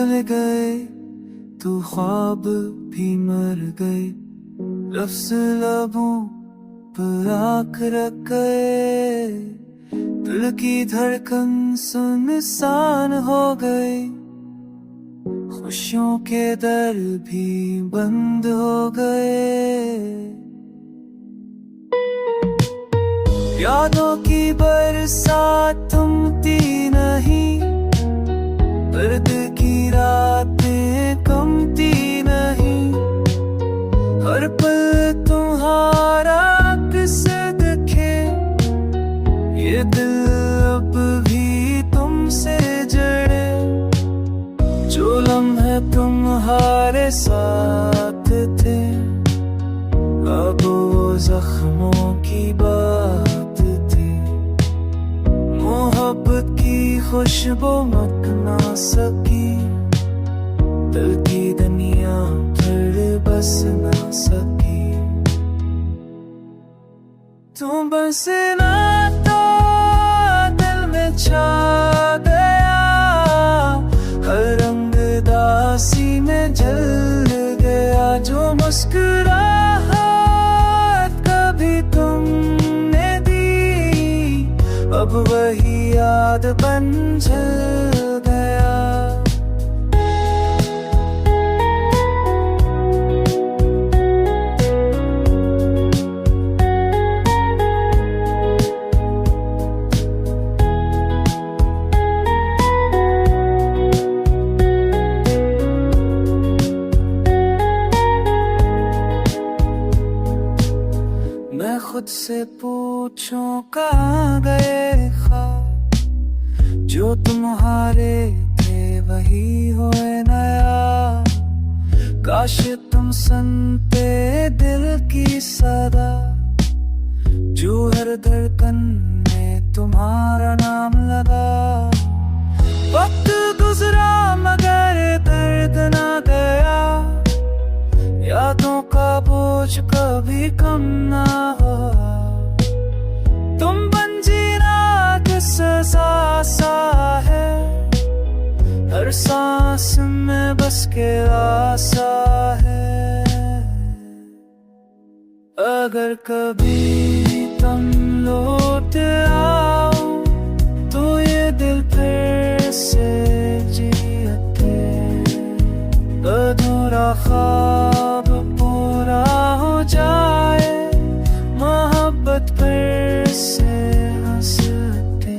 चले गए तो ख्वाब भी मर गए, लफ्ज़ लबों पर आँख रख गए, दिल की धड़कन सुनसान हो गई, खुशियों के दर भी बंद हो गए। यादों की बरसात थमती नहीं, दर्द की रातें कमती नहीं, हर पल तुम्हारा किसे दिखे, ये दिल अब भी तुमसे जड़े, जो लम्हे तुम्हारे साथ थे, अब वो जख्मों की बात थी, मोहब्बत की खुशबू मक ना सकी, दिल की दुनिया फिर बस ना सकी। तुम बस ना तो दिल में छा गया, हर रंग दासी में जल गया, जो मुस्कुराहट कभी तुमने दी, अब वही याद बन जल गया। मैं खुद से पूछूं कहाँ गए ख्वाब, जो तुम्हारे थे वही होए नया, काश तुम सुनते दिल की सदा, जो हर धड़कन में तुम्हारा नाम लगा। वक्त गुजरा मगर दर्द ना गया, यादों का बोझ कभी कम ना हुआ, तुम बन जीना किस सजा सा है, हर सांस में बस के आसा है। अगर कभी तुम लौट आओ तो ये दिल फिर से जियते, अधूरा ख्वाब पूरा हो जाए, मोहब्बत फिर से हंसते।